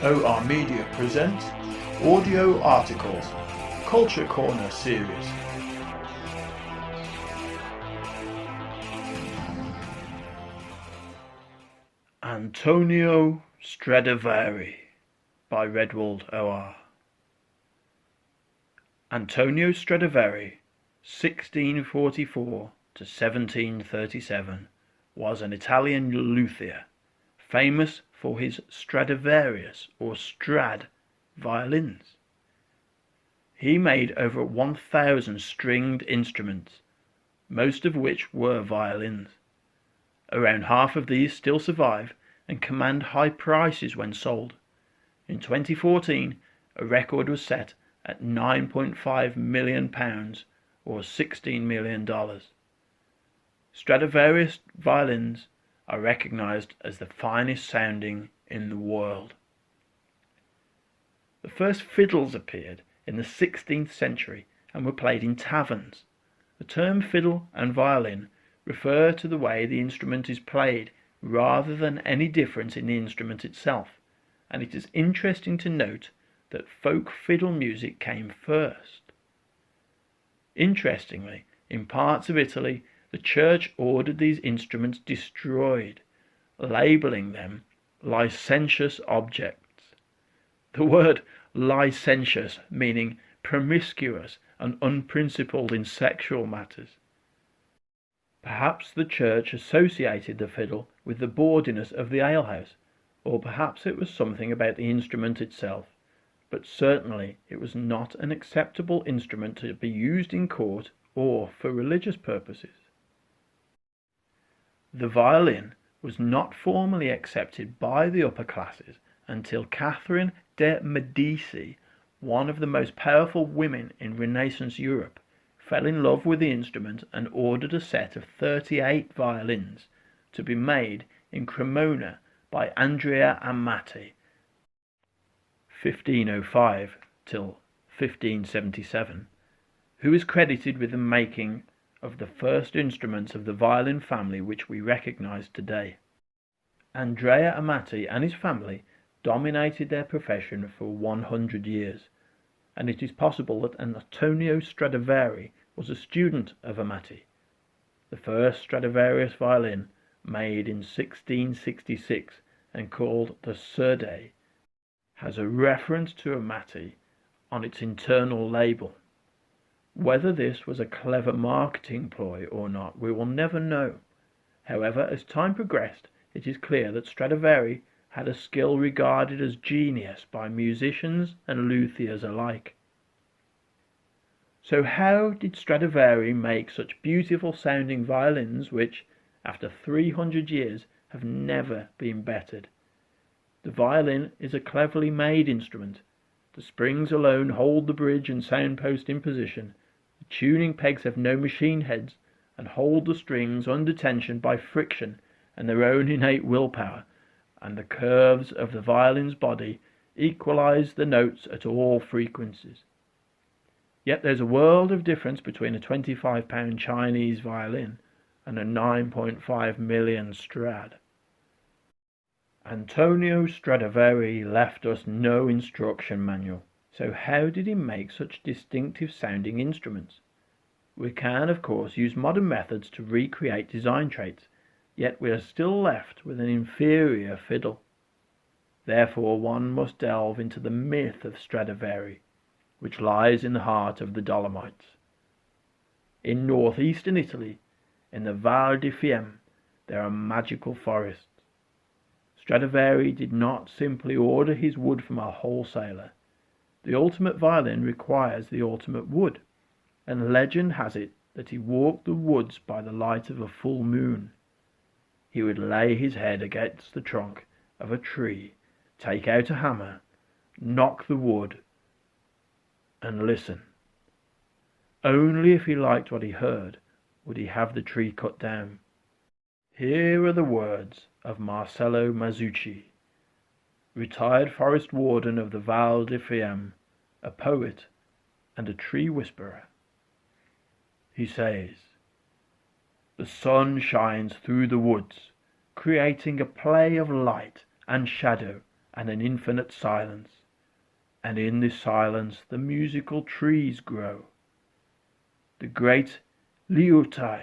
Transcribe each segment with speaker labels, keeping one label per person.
Speaker 1: OR Media present Audio Articles, Culture Corner series. Antonio Stradavari by Redwald OR. Antonio Stradavari, 1644 to 1737, was an Italian luthier, famous for his Stradivarius or Strad violins. He made over 1,000 stringed instruments, most of which were violins. Around half of these still survive and command high prices when sold. In 2014, a record was set at £9.5 million or $16 million. Stradivarius violins are recognized as the finest sounding in the world. The first fiddles appeared in the 16th century and were played in taverns. The term fiddle and violin refer to the way the instrument is played rather than any difference in the instrument itself, and it is interesting to note that folk fiddle music came first. Interestingly, in parts of Italy, the church ordered these instruments destroyed, labelling them licentious objects. The word licentious meaning promiscuous and unprincipled in sexual matters. Perhaps the church associated the fiddle with the bawdiness of the alehouse, or perhaps it was something about the instrument itself, but certainly it was not an acceptable instrument to be used in court or for religious purposes. The violin was not formally accepted by the upper classes until Catherine de' Medici, one of the most powerful women in Renaissance Europe, fell in love with the instrument and ordered a set of 38 violins to be made in Cremona by Andrea Amati, 1505 till 1577, who is credited with the making of the first instruments of the violin family which we recognize today. Andrea Amati and his family dominated their profession for 100 years, and it is possible that Antonio Stradavari was a student of Amati. The first Stradivarius violin, made in 1666 and called the Serde, has a reference to Amati on its internal label. Whether this was a clever marketing ploy or not, we will never know. However, as time progressed, it is clear that Stradivari had a skill regarded as genius by musicians and luthiers alike. So how did Stradivari make such beautiful sounding violins which, after 300 years, have never been bettered? The violin is a cleverly made instrument. The springs alone hold the bridge and soundpost in position. The tuning pegs have no machine heads and hold the strings under tension by friction and their own innate willpower, and the curves of the violin's body equalize the notes at all frequencies. Yet there's a world of difference between a £25 Chinese violin and a 9.5 million Strad. Antonio Stradavari left us no instruction manual, so how did he make such distinctive sounding instruments? We can, of course, use modern methods to recreate design traits, yet we are still left with an inferior fiddle. Therefore one must delve into the myth of Stradavari, which lies in the heart of the Dolomites. In northeastern Italy, in the Val di Fiemme, there are magical forests. Stradivari did not simply order his wood from a wholesaler. The ultimate violin requires the ultimate wood, and legend has it that he walked the woods by the light of a full moon. He would lay his head against the trunk of a tree, take out a hammer, knock the wood, and listen. Only if he liked what he heard would he have the tree cut down. Here are the words of Marcello Mazzucci, retired forest warden of the Val di Fiemme, a poet and a tree whisperer. He says, "The sun shines through the woods, creating a play of light and shadow and an infinite silence, and in this silence the musical trees grow. The great liutai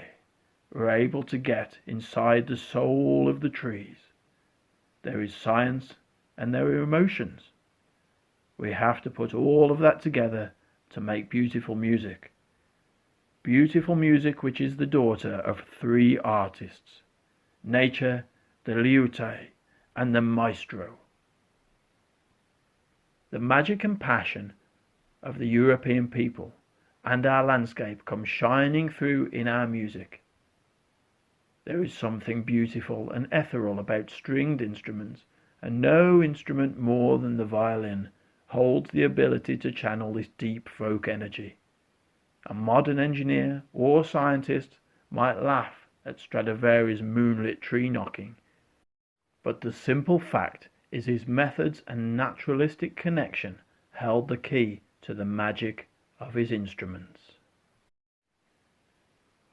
Speaker 1: were able to get inside the soul of the trees. There is science and there are emotions. We have to put all of that together to make beautiful music. Beautiful music which is the daughter of three artists: nature, the liutai, and the maestro. The magic and passion of the European people and our landscape come shining through in our music. There is something beautiful and ethereal about stringed instruments, and no instrument more than the violin holds the ability to channel this deep folk energy. A modern engineer or scientist might laugh at Stradivari's moonlit tree knocking, but the simple fact is his methods and naturalistic connection held the key to the magic of his instruments.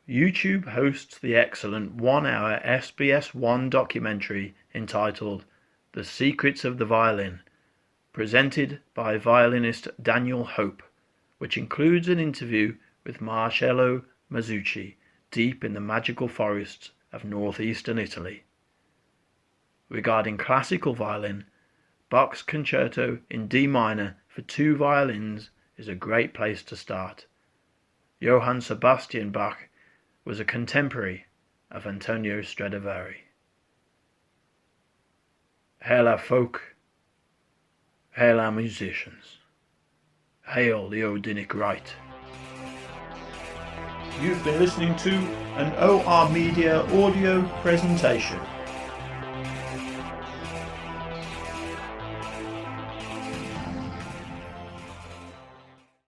Speaker 1: YouTube hosts the excellent 1-hour SBS1 documentary entitled The Secrets of the Violin, presented by violinist Daniel Hope, which includes an interview with Marcello Mazzucci deep in the magical forests of northeastern Italy. Regarding classical violin, Bach's Concerto in D minor for 2 violins is a great place to start. Johann Sebastian Bach was a contemporary of Antonio Stradavari. Hail our folk, hail our musicians, hail the Odinic Rite. You've been listening to an OR Media audio presentation.